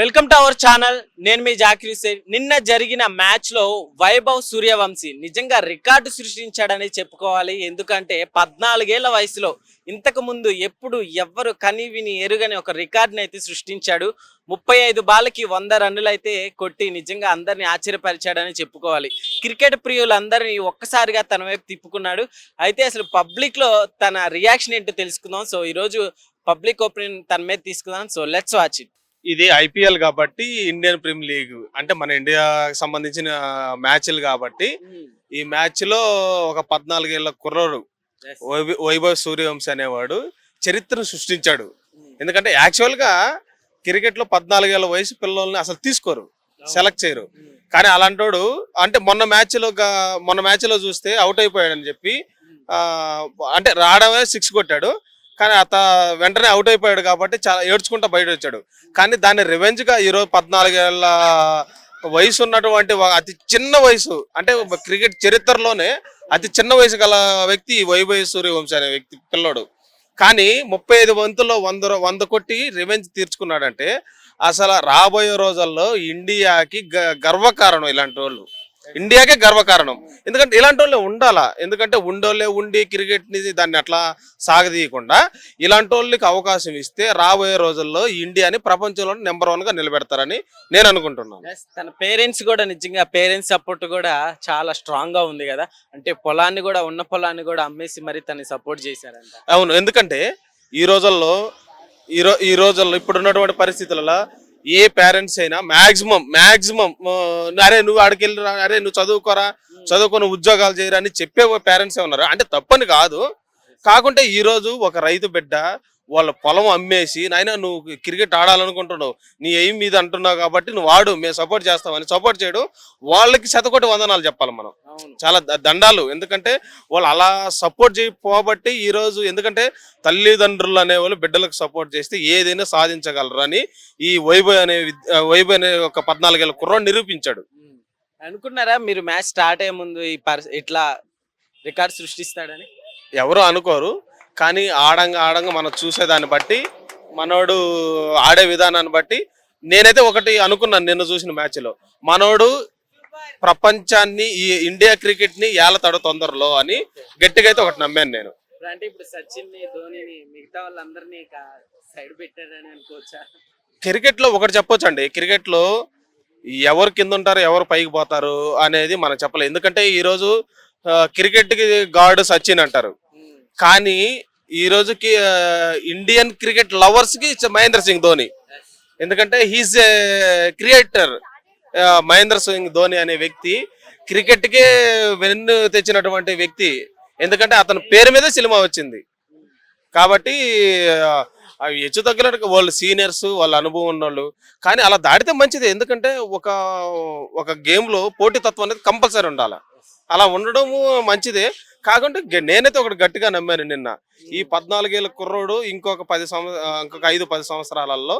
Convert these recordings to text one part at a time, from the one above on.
Welcome to our channel. నేను మీ జాకిర్ హుసేన్. నిన్న జరిగిన మ్యాచ్ లో వైభవ్ సూర్యవంశీ నిజంగా రికార్డు సృష్టించాడని చెప్పుకోవాలి. ఎందుకంటే 14 ఏళ్ల వయసులో ఇంతకు ముందు ఎప్పుడు ఎవ్వరు కని విని ఎరుగని ఒక రికార్డుని అయితే సృష్టించాడు. 35 బాల్కి 100 రన్నులు అయితే కొట్టి నిజంగా అందరినీ ఆశ్చర్యపరిచాడని చెప్పుకోవాలి. క్రికెట్ ప్రియులందరినీ ఒక్కసారిగా తన వైపు తిప్పుకున్నాడు. అయితే అసలు పబ్లిక్ లో తన రియాక్షన్ ఏంటో తెలుసుకుందాం. సో ఈరోజు పబ్లిక్ ఒపీనియన్ తన మీద తీసుకుందాం. So let's watch it. ఇది ఐపీఎల్ కాబట్టి ఇండియన్ ప్రీమియర్ లీగ్ అంటే మన ఇండియాకి సంబంధించిన మ్యాచ్లు కాబట్టి ఈ మ్యాచ్ లో ఒక 14 ఏళ్ల కుర్రోడు వైభవ్ సూర్యవంశీ అనేవాడు చరిత్రను సృష్టించాడు. ఎందుకంటే యాక్చువల్ గా క్రికెట్ లో 14 ఏళ్ల వయసు పిల్లల్ని అసలు తీసుకోరు, సెలెక్ట్ చేయరు. కానీ అలాంటోడు అంటే మొన్న మ్యాచ్ లో చూస్తే అవుట్ అయిపోయాడని చెప్పి అంటే రావడమే 6 కొట్టాడు. కానీ వెంటనే అవుట్ అయిపోయాడు కాబట్టి చాలా ఏడ్చుకుంటా బయట వచ్చాడు. కానీ దాన్ని రివెంజ్ గా ఈరోజు 14 ఏళ్ల వయసు ఉన్నటువంటి అతి చిన్న వయసు అంటే క్రికెట్ చరిత్రలోనే అతి చిన్న వయసు గల వ్యక్తి వైభవ్ సూర్యవంశీ అనే వ్యక్తి పిల్లోడు. కానీ 35 బంతుల్లో 100 కొట్టి రివెంజ్ తీర్చుకున్నాడంటే అసలు రాబోయే రోజుల్లో ఇండియాకి గర్వకారణం. ఇలాంటి వాళ్ళు ఇండియాకే గర్వకారణం. ఎందుకంటే ఇలాంటి వాళ్ళే ఉండాలా. ఎందుకంటే ఉండి క్రికెట్ ని దాన్ని అట్లా సాగదీయకుండా ఇలాంటి వాళ్ళకి అవకాశం ఇస్తే రాబోయే రోజుల్లో ఇండియాని ప్రపంచంలో నెంబర్ 1 గా నిలబెడతారని నేను అనుకుంటున్నాను. తన పేరెంట్స్ కూడా నిజంగా పేరెంట్స్ సపోర్ట్ కూడా చాలా స్ట్రాంగ్ గా ఉంది కదా. అంటే ఉన్న పొలాన్ని కూడా అమ్మేసి మరి తనని సపోర్ట్ చేశారంట. అవును, ఎందుకంటే ఈ రోజుల్లో ఇప్పుడు ఉన్నటువంటి పరిస్థితులలో ఏ పేరెంట్స్ అయినా మాక్సిమం అరే నువ్వు ఆడికెళ్ళి అరే నువ్వు చదువుకొని ఉద్యోగాలు చేయరా అని చెప్పే పేరెంట్సే ఉన్నారు. అంటే తప్పని కాదు. కాకుంటే ఈ రోజు ఒక రైతు బిడ్డ వాళ్ళ పొలం అమ్మేసి నాయన నువ్వు క్రికెట్ ఆడాలనుకుంటున్నావు, నీ ఎయిమ్ మీద అంటున్నావు కాబట్టి నువ్వు ఆడు, మేము సపోర్ట్ చేస్తామని సపోర్ట్ చేయడం వాళ్ళకి శతకోటి వందనాలు చెప్పాలి మనం. చాలా దండాలు. ఎందుకంటే వాళ్ళు అలా సపోర్ట్ చేయబట్టి ఈ రోజు ఎందుకంటే తల్లిదండ్రులు అనేవాళ్ళు బిడ్డలకు సపోర్ట్ చేస్తే ఏదైనా సాధించగలరు అని ఈ వైభవ్ అనే ఒక 14 ఏళ్ల కుర్రాడు నిరూపించాడు. అనుకున్నారా మీరు మ్యాచ్ స్టార్ట్ అయ్యే ముందు ఇట్లా రికార్డ్ సృష్టిస్తాడని? ఎవరు అనుకోరు. కానీ ఆడంగా మనం చూసేదాన్ని బట్టి మనోడు ఆడే విధానాన్ని బట్టి నేనైతే ఒకటి అనుకున్నాను. నిన్న చూసిన మ్యాచ్ లో మనోడు ప్రపంచాన్ని ఈ ఇండియా క్రికెట్ ని ఏలతాడు తొందరలో అని గట్టిగా అయితే ఒకటి నమ్మాను నేను. అంటే ఇప్పుడు సచిన్ ని ధోనిని మిగతా వాళ్ళందరినీ సైడ్ పెట్టారని అనుకోవచ్చా? క్రికెట్ లో ఒకటి చెప్పొచ్చు అండి, క్రికెట్ లో ఎవరు కింద ఉంటారు ఎవరు పైకి పోతారు అనేది మనం చెప్పలేదు. ఎందుకంటే ఈ రోజు క్రికెట్ కి గాడ్ సచిన్ అంటారు. కానీ ఈ రోజుకి ఇండియన్ క్రికెట్ లవర్స్ కి మహేంద్ర సింగ్ ధోని. ఎందుకంటే he's a creator. Mahendra Singh Dhoni అనే వ్యక్తి క్రికెట్ కి వెన్ను తెచ్చినటువంటి వ్యక్తి. ఎందుకంటే అతని పేరు మీద సినిమా వచ్చింది కాబట్టి అవి హెచ్చు తగ్గినట్టు వాళ్ళు సీనియర్స్, వాళ్ళ అనుభవం ఉన్నోళ్ళు. కానీ అలా దాడితే మంచిది. ఎందుకంటే ఒక గేమ్ లో పోటీతత్వం అనేది కంపల్సరీ ఉండాలి. అలా ఉండడము మంచిదే. కాకుంటే నేనైతే ఒకటి గట్టిగా నమ్మాను నిన్న, ఈ 14 ఏళ్ల కుర్రోడు ఇంకొక 5-10 సంవత్సరాలలో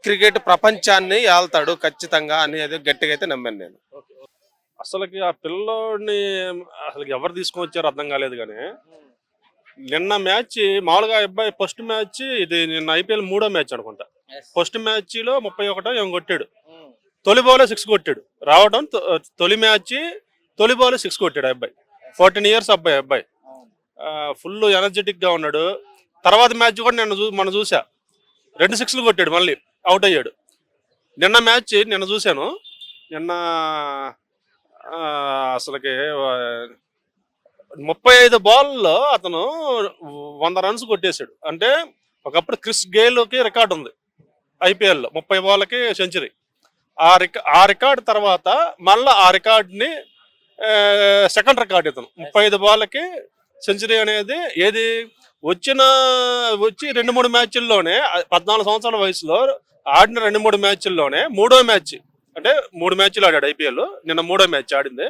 క్రికెట్ ప్రపంచాన్ని ఏళ్తాడు ఖచ్చితంగా అనేది గట్టిగా అయితే నమ్మాను నేను. అసలుకి ఆ పిల్లోడిని అసలు ఎవరు తీసుకొని వచ్చారో అర్థం కాలేదు. కానీ నిన్న మ్యాచ్ మామూలుగా అబ్బాయి ఫస్ట్ మ్యాచ్, ఇది నిన్న ఐపీఎల్ 3వ మ్యాచ్ అనుకుంటా. ఫస్ట్ మ్యాచ్ లో 31 ఏం కొట్టాడు, తొలి బాల్ 6 కొట్టాడు. రావడం తొలి బాల్ 6 కొట్టాడు అబ్బాయి. 14 years అబ్బాయి ఫుల్ ఎనర్జెటిక్ గా ఉన్నాడు. తర్వాత మ్యాచ్ కూడా మనం చూసా 2 6లు కొట్టాడు, మళ్ళీ అవుట్ అయ్యాడు. నిన్న చూశాను. నిన్న అసలుకి 35 బాల్లో అతను 100 runs కొట్టేశాడు. అంటే ఒకప్పుడు క్రిస్ గేల్కి రికార్డు ఉంది ఐపీఎల్లో 30 బాల్కి సెంచరీ. ఆ రికార్డు తర్వాత మళ్ళీ ఆ రికార్డుని సెకండ్ రికార్డ్ ఇతను 35 బాల్కి సెంచరీ అనేది వచ్చి 2-3 మ్యాచ్ల్లోనే 14 సంవత్సరాల వయసులో ఆడిన 2-3 మ్యాచ్ల్లోనే 3వ మ్యాచ్ అంటే 3 మ్యాచ్లు ఆడాడు ఐపీఎల్. నిన్న 3వ మ్యాచ్ ఆడింది.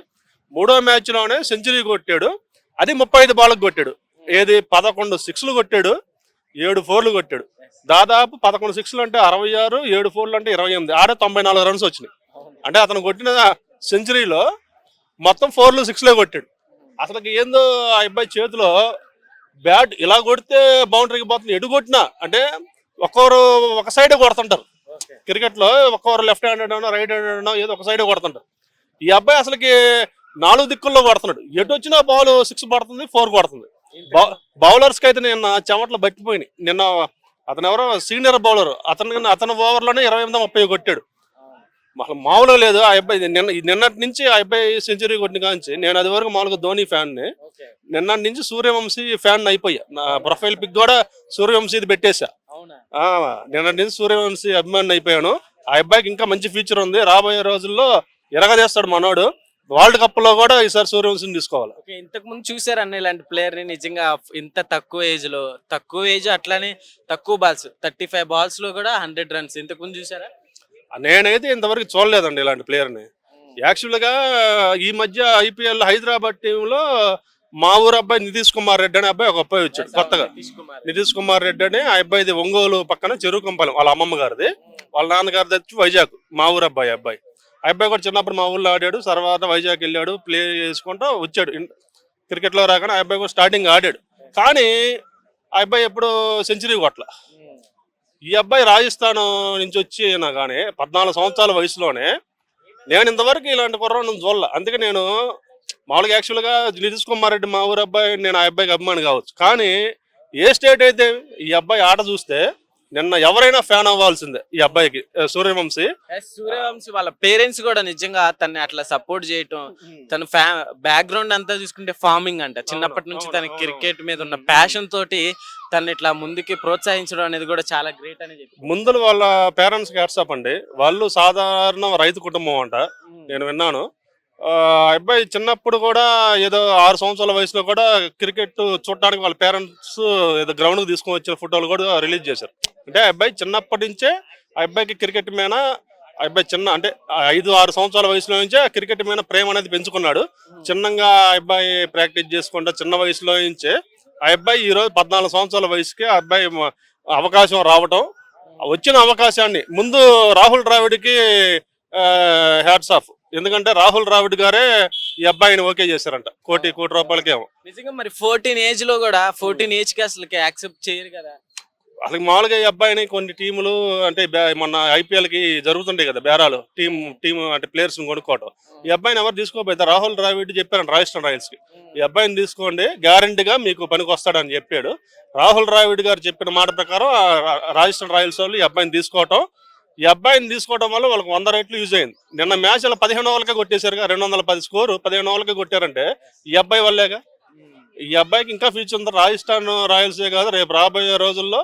3వ మ్యాచ్లోనే సెంచరీ కొట్టాడు. అది 35 బాల్కి కొట్టాడు. 11 6లు కొట్టాడు, 7 4లు కొట్టాడు. దాదాపు 11 6లు అంటే 66, 7 4లు అంటే 28. ఆడే 94 runs వచ్చినాయి. అంటే అతను కొట్టిన సెంచరీలో మొత్తం 4లు 6లే కొట్టాడు. అసలుకి ఏందో ఆ అబ్బాయి చేతిలో బ్యాట్ ఇలా కొడితే బౌండరీకి పోతుంది, ఎటు కొట్టినా అంటే ఒక్కొరు ఒక సైడ్ కొడుతుంటారు. క్రికెట్ లో ఒక్కొక్కరు లెఫ్ట్ హ్యాండెడ్ అనో రైట్ హ్యాండెడ్ అనో ఏదో ఒక సైడ్ కొడుతుంటారు. ఈ అబ్బాయి అసలుకి 4 దిక్కుల్లో కొడుతున్నాడు. ఎటు వచ్చినా బాల్ 6 పడుతుంది, 4 కొడుతుంది. బౌలర్స్ కి అయితే నిన్న చెమట్లు బట్టిపోయినాయి. నిన్న అతను ఎవరో సీనియర్ బౌలర్, అతని ఓవర్లోనే 28-30 కొట్టాడు. మామూలుగా లేదు ఆ అబ్బాయి. నిన్నటి నుంచి ఆ అబ్బాయి సెంచరీ కొట్టిన కాంచి నేను అది వరకు మామూలుగా ధోని ఫ్యాన్ని, నిన్నటి నుంచి సూర్యవంశీ ఫ్యాన్ అయిపోయా. నా ప్రొఫైల్ పిక్ కూడా సూర్యవంశీది పెట్టేశా. నిన్నటి నుంచి సూర్యవంశీ అభిమాని అయిపోయాను. ఆ అబ్బాయికి ఇంకా మంచి ఫ్యూచర్ ఉంది. రాబోయే రోజుల్లో ఎరగదేస్తాడు మనోడు. వరల్డ్ కప్ లో కూడా ఈసారి సూర్యవంశీని తీసుకోవాలి. ఇంతకు ముందు చూసారు అన్న ఇలాంటి ప్లేయర్ ని నిజంగా ఇంత తక్కువ ఏజ్ అట్లానే తక్కువ బాల్స్ 35 balls లో కూడా 100 runs ఇంతకు ముందు చూసారా? నేనైతే ఇంతవరకు చూడలేదండి ఇలాంటి ప్లేయర్ని. యాక్చువల్గా ఈ మధ్య ఐపీఎల్ హైదరాబాద్ టీంలో మా ఊరు అబ్బాయి నితీష్ కుమార్ రెడ్డి అనే అబ్బాయి ఒక అబ్బాయి వచ్చాడు కొత్తగా. నితీష్ కుమార్ రెడ్డి అని ఆ అబ్బాయిది ఒంగోలు పక్కన చెరుకుంపాలెం, వాళ్ళ అమ్మమ్మ గారిది. వాళ్ళ నాన్నగారిది వచ్చి వైజాగ్. మా ఊరు అబ్బాయి ఆ అబ్బాయి కూడా చిన్నప్పుడు మా ఊళ్ళో ఆడాడు. తర్వాత వైజాగ్ వెళ్ళాడు, ప్లే చేసుకుంటూ వచ్చాడు. క్రికెట్లో రాగానే ఆ అబ్బాయి కూడా స్టార్టింగ్ ఆడాడు. కానీ ఆ అబ్బాయి ఎప్పుడు సెంచరీ కొట్ల. ఈ అబ్బాయి రాజస్థాన్ నుంచి వచ్చి కానీ 14 సంవత్సరాల వయసులోనే నేను ఇంతవరకు ఇలాంటి కుర్రాన్ని చూడాల. అందుకే నేను మామూలుగా యాక్చువల్గా నితీష్ కుమార్ రెడ్డి మా ఊరు అబ్బాయి, నేను ఆ అబ్బాయికి అభిమాని కావచ్చు. కానీ ఏ స్టేట్ అయితే ఈ అబ్బాయి ఆట చూస్తే నిన్న ఎవరైనా ఫ్యాన్ అవ్వాల్సిందే ఈ అబ్బాయికి. సూర్యవంశీ వాళ్ళ పేరెంట్స్ కూడా నిజంగా తనని అట్లా సపోర్ట్ చేయటం, తన బ్యాక్గ్రౌండ్ అంతా చూసుకుంటే ఫార్మింగ్ అంట. చిన్నప్పటి నుంచి తన క్రికెట్ మీద ఉన్న ప్యాషన్ తోటి తను ఇట్లా ముందుకి ప్రోత్సహించడం అనేది కూడా చాలా గ్రేట్ అని చెప్పి. ముందు వాళ్ళ పేరెంట్స్ కి హ్యాట్సాప్ అండి. వాళ్ళు సాధారణ రైతు కుటుంబం అంట, నేను విన్నాను. అబ్బాయి చిన్నప్పుడు కూడా ఏదో 6 సంవత్సరాల వయసులో కూడా క్రికెట్ చూడటానికి వాళ్ళ పేరెంట్స్ ఏదో గ్రౌండ్ కు తీసుకొని వచ్చిన ఫోటోలు కూడా రిలీజ్ చేశారు. అంటే అబ్బాయి చిన్నప్పటి నుంచే ఆ అబ్బాయికి క్రికెట్ మీద అబ్బాయి అంటే 5-6 సంవత్సరాల వయసులో నుంచే క్రికెట్ మీద ప్రేమ అనేది పెంచుకున్నాడు. చిన్నగా అబ్బాయి ప్రాక్టీస్ చేసుకుంటా చిన్న వయసులో నుంచే ఆ అబ్బాయి ఈరోజు 14 సంవత్సరాల వయసుకి ఆ అబ్బాయి అవకాశం రావటం, వచ్చిన అవకాశాన్ని ముందు రాహుల్ ద్రావిడ్కి హ్యాట్స్ ఆఫ్. ఎందుకంటే రాహుల్ ద్రావిడ్ గారే ఈ అబ్బాయిని ఓకే చేశారంట కోటి రూపాయలకేమో. నిజంగా మరి 14 ఏజ్ లో కూడా 14 ఏజ్ కి అసలు యాక్సెప్ట్ చేయరు కదా. అసలు మామూలుగా ఈ అబ్బాయిని కొన్ని టీములు అంటే మొన్న ఐపీఎల్ కి జరుగుతుంటాయి కదా బేరాలు, టీం అంటే ప్లేయర్స్ కొనుక్కోవటం. ఈ అబ్బాయిని ఎవరు తీసుకోపోతే రాహుల్ ద్రావిడ్ చెప్పారంట రాజస్థాన్ రాయల్స్ కి, ఈ అబ్బాయిని తీసుకోండి గ్యారంటీగా మీకు పనికి వస్తాడని చెప్పాడు. రాహుల్ ద్రావిడ్ గారు చెప్పిన మాట ప్రకారం రాజస్థాన్ రాయల్స్ వాళ్ళు ఈ అబ్బాయిని తీసుకోవటం వల్ల వాళ్ళకి 100 రెట్లు యూజ్ అయింది. నిన్న మ్యాచ్ 15 ఓవర్లకే కొట్టేశారుగా. 210 స్కోరు 15 ఓవర్లకే కొట్టారంటే ఈ అబ్బాయి వల్లేగా. ఈ అబ్బాయికి ఇంకా ఫ్యూచర్ ఉంది. రాజస్థాన్ రాయల్సే కాదు, రేపు రాబోయే రోజుల్లో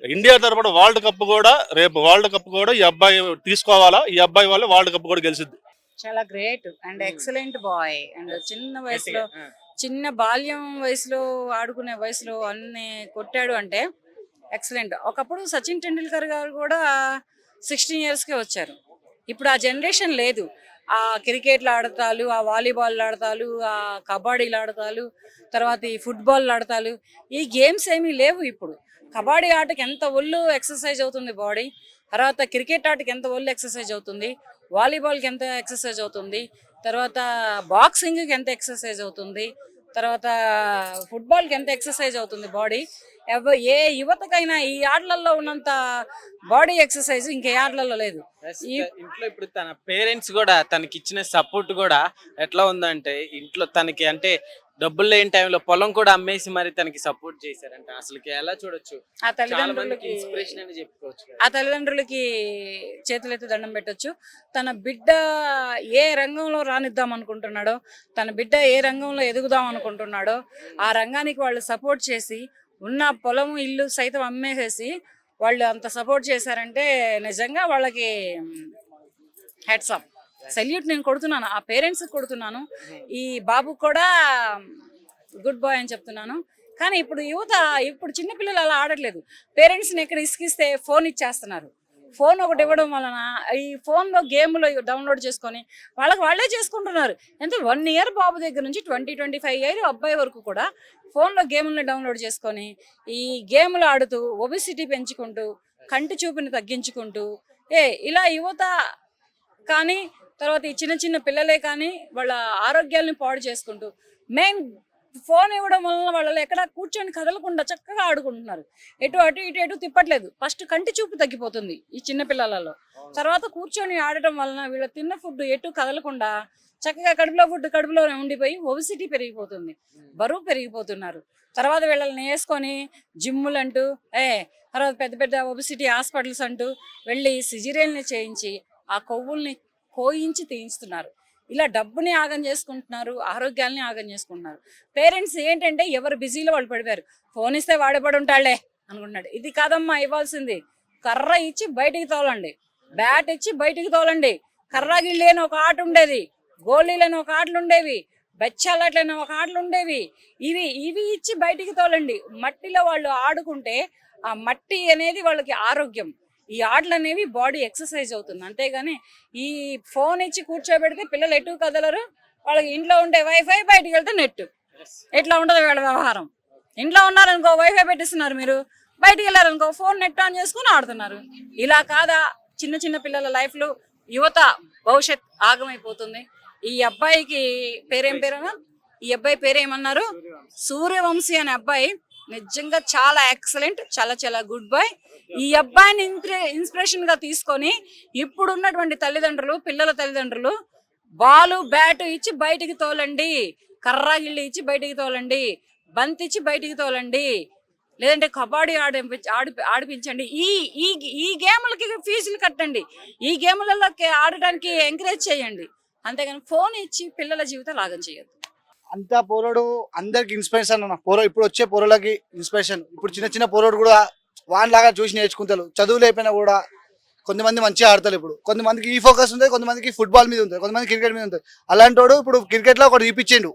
ఇండియా తరపున వరల్డ్ కప్ కూడా ఈ అబ్బాయి తీసుకోవాలా. ఈ అబ్బాయి వల్ల వరల్డ్ కప్ కూడా గెలిచింది. చాలా great and excellent boy. And చిన్న బాల్యం వయసులో ఆడుకునే వయసులో అన్ని కొట్టాడు అంటే ఎక్సలెంట్. ఒకప్పుడు సచిన్ టెండూల్కర్ గారు కూడా 16 yearsకే వచ్చారు. ఇప్పుడు ఆ జనరేషన్ లేదు. ఆ క్రికెట్లు ఆడతాలు, ఆ వాలీబాల్ ఆడతాలు, ఆ కబడ్డీలు ఆడతాలు, తర్వాత ఈ ఫుట్బాల్ ఆడతాలు, ఈ గేమ్స్ ఏమీ లేవు ఇప్పుడు. కబడ్డీ ఆటకి ఎంత ఒళ్ళు ఎక్సర్సైజ్ అవుతుంది బాడీ, తర్వాత క్రికెట్ ఆటకి ఎంత ఒళ్ళు ఎక్సర్సైజ్ అవుతుంది, వాలీబాల్కి ఎంత ఎక్సర్సైజ్ అవుతుంది, తర్వాత బాక్సింగ్కి ఎంత ఎక్సర్సైజ్ అవుతుంది, తర్వాత ఫుట్బాల్కి ఎంత ఎక్సర్సైజ్ అవుతుంది బాడీ. ఏ యువతకైనా ఈ ఆటలలో ఉన్నంత బాడీ ఎక్సర్సైజ్ ఇంకే ఆటలలో లేదు. ఇంట్లో ఇప్పుడు తన పేరెంట్స్ కూడా తనకి ఇచ్చిన సపోర్ట్ కూడా ఎట్లా ఉందంటే, ఇంట్లో తనకి అంటే డబ్బులు లేని టైంలో పొలం కూడా అమ్మేసి మరి తనకి సపోర్ట్ చేశారంట. అసలు ఎలా చూడొచ్చు, ఆ తల్లిదండ్రులకి ఇన్స్పిరేషన్ అని చెప్పుకోవచ్చు. ఆ తల్లిదండ్రులకి చేతులెత్తి దండం పెట్టొచ్చు. తన బిడ్డ ఏ రంగంలో రానిద్దాం అనుకుంటున్నాడో, తన బిడ్డ ఏ రంగంలో ఎదుగుదాం అనుకుంటున్నాడో ఆ రంగానికి వాళ్ళు సపోర్ట్ చేసి ఉన్న పొలం ఇల్లు సైతం అమ్మేసేసి వాళ్ళు అంత సపోర్ట్ చేశారంటే నిజంగా వాళ్ళకి హ్యాట్స్ ఆఫ్, సెల్యూట్ నేను కొడుతున్నాను. ఆ పేరెంట్స్ కొడుతున్నాను. ఈ బాబు కూడా గుడ్ బాయ్ అని చెప్తున్నాను. కానీ ఇప్పుడు చిన్నపిల్లలు అలా ఆడట్లేదు. పేరెంట్స్ని ఎక్కడ ఇసుకిస్తే ఫోన్ ఇచ్చేస్తున్నారు. ఫోన్ ఒకటి ఇవ్వడం వలన ఈ ఫోన్లో గేమ్లో డౌన్లోడ్ చేసుకొని వాళ్ళే చేసుకుంటున్నారు. అంటే 1 year బాబు దగ్గర నుంచి 20-25 year అబ్బాయి వరకు కూడా ఫోన్లో గేములను డౌన్లోడ్ చేసుకొని ఈ గేమ్లు ఆడుతూ ఒబిసిటీ పెంచుకుంటూ కంటి చూపుని తగ్గించుకుంటూ ఇలా యువత కానీ తర్వాత ఈ చిన్న పిల్లలే కానీ వాళ్ళ ఆరోగ్యాలను పాడు చేసుకుంటూ మెయిన్ ఫోన్ ఇవ్వడం వలన వాళ్ళు ఎక్కడ కూర్చొని కదలకుండా చక్కగా ఆడుకుంటున్నారు. అటు ఇటు తిప్పట్లేదు. ఫస్ట్ కంటి చూపు తగ్గిపోతుంది ఈ చిన్న పిల్లలలో. తర్వాత కూర్చొని ఆడటం వలన వీళ్ళ తిన్న ఫుడ్ ఎటు కదలకుండా చక్కగా కడుపులో ఫుడ్ కడుపులోనే ఉండిపోయి ఒబిసిటీ పెరిగిపోతుంది, బరువు పెరిగిపోతున్నారు. తర్వాత వీళ్ళని వేసుకొని జిమ్ములు అంటూ తర్వాత పెద్ద పెద్ద ఒబిసిటీ హాస్పిటల్స్ అంటూ వెళ్ళి సిజేరియన్ని చేయించి ఆ కొవ్వుల్ని కోయించి తీయిస్తున్నారు. ఇలా డబ్బుని ఆగం చేసుకుంటున్నారు, ఆరోగ్యాల్ని ఆగం చేసుకుంటున్నారు. పేరెంట్స్ ఏంటంటే ఎవరు బిజీలో వాళ్ళు పడిపోయారు. ఫోన్ ఇస్తే వాడేపడి ఉంటాళ్లే అనుకుంటున్నాడు. ఇది కాదమ్మా ఇవ్వాల్సింది. కర్ర ఇచ్చి బయటికి తోలండి, బ్యాట్ ఇచ్చి బయటికి తోలండి. కర్ర గిళ్ళి అని ఒక ఆట ఉండేది, గోళీలని ఒక ఆటలు ఉండేవి, బెచ్చాలట్లని ఒక ఆటలు ఉండేవి. ఇవి ఇచ్చి బయటికి తోలండి. మట్టిలో వాళ్ళు ఆడుకుంటే ఆ మట్టి అనేది వాళ్ళకి ఆరోగ్యం. ఈ ఆటలు అనేవి బాడీ ఎక్సర్సైజ్ అవుతుంది. అంతేగాని ఈ ఫోన్ ఇచ్చి కూర్చోబెడితే పిల్లలు ఎటు కదలరు. వాళ్ళకి ఇంట్లో ఉంటే వైఫై, బయటికి వెళ్తే నెట్. ఎట్లా ఉండదు వీళ్ళ వ్యవహారం. ఇంట్లో ఉన్నారనుకో వైఫై పెట్టిస్తున్నారు, మీరు బయటికి వెళ్ళారనుకో ఫోన్ నెట్ ఆన్ చేసుకుని ఆడుతున్నారు. ఇలా కాదా చిన్న చిన్న పిల్లల లైఫ్లో యువత భవిష్యత్ ఆగమైపోతుంది. ఈ అబ్బాయికి పేరేమన్నా, ఈ అబ్బాయి పేరేమన్నారు, సూర్యవంశీ అనే అబ్బాయి నిజంగా చాలా ఎక్సలెంట్, చాలా చాలా గుడ్ బాయ్. ఈ అబ్బాయిని ఇన్స్పిరేషన్ గా తీసుకొని ఇప్పుడు ఉన్నటువంటి తల్లిదండ్రులు, పిల్లల తల్లిదండ్రులు బాలు బ్యాట్ ఇచ్చి బయటికి తోలండి, కర్ర గిళ్ళి ఇచ్చి బయటికి తోలండి, బంతి ఇచ్చి బయటికి తోలండి, లేదంటే కబడ్డీ ఆడిపించండి. ఈ గేములకి ఫీజులు కట్టండి, ఈ గేములలో ఆడటానికి ఎంకరేజ్ చేయండి. అంతేగాని ఫోన్ ఇచ్చి పిల్లల జీవితాలు ఆగం చేయొద్దు. అంతా పోరాడు అందరికి ఇన్స్పిరేషన్ అన్న. ఇప్పుడు వచ్చే పోరలకి ఇన్స్పిరేషన్. ఇప్పుడు చిన్న చిన్న పోరాడు కూడా వానిలాగా చూసి నేర్చుకుంటారు. చదువులు అయిపోయినా కూడా కొంతమంది మంచిగా ఆడతారు. ఇప్పుడు కొంతమందికి ఈ ఫోకస్ ఉంటుంది, కొంతమందికి ఫుట్బాల్ మీద ఉంటుంది, కొంతమంది క్రికెట్ మీద ఉంటుంది. అలాంటి వాడు ఇప్పుడు క్రికెట్లో ఒకటి చూపించిండు.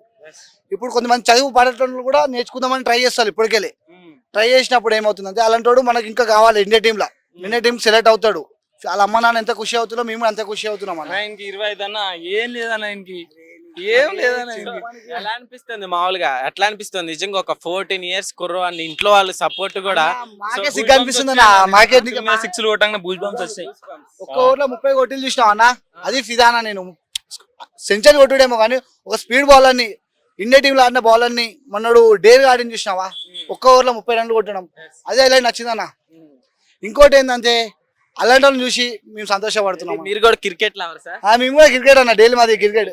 ఇప్పుడు కొంతమంది చదువు పడేటోళ్ళు కూడా నేర్చుకుందామని ట్రై చేస్తారు. ఇప్పటికెళ్ళి ట్రై చేసినప్పుడు ఏమవుతుందంటే అలాంటి వాడు మనకి ఇంకా కావాలి. ఇండియా టీం సెలెక్ట్ అవుతాడు. వాళ్ళ అమ్మ నాన్న ఎంత ఖుషి అవుతున్నాం, మేము అంత ఖుషి అవుతున్నాం అన్న. ఆయనకి 25 అన్న ఏం లేదన్న, ఆయనకి ఏం లేదన్న. ఎలా అనిపిస్తుంది మామూలుగా? ఎట్లా అనిపిస్తుంది నిజంగా ఒక 14 years కుర్రో అని ఇంట్లో వాళ్ళ సపోర్ట్ కూడా? మాకే సిగ్గు అనిపిస్తుంది అన్న. మాకే 6 కొట్టంగా బూజ్ బంప్స్ వచ్చాయి. ఒక్క ఊర్లో 30 కొట్టిలు చూసినావు అన్న, అది ఫిదానా. నేను సెంచరీ కొట్టుడేమో కానీ ఒక స్పీడ్ బౌలర్ని, ఇండియా టీంలో ఆడిన బౌలర్ని మొన్నడు డేర్ ఆడిని చూసినావా, ఒక్క ఓవర్లో 30 రన్లు కొట్టడం, అదే ఇలా నచ్చిందన్న. ఇంకోటి ఏంటంటే అలాంటి వాళ్ళని చూసి మేము సంతోషపడుతున్నాం. మీరు కూడా క్రికెట్ లవర్ సార్? మేము కూడా క్రికెట్ అన్న, డైలీ మాది క్రికెట్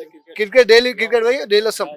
డైలీ క్రికెట్ పోయి డైలీ వస్తాం.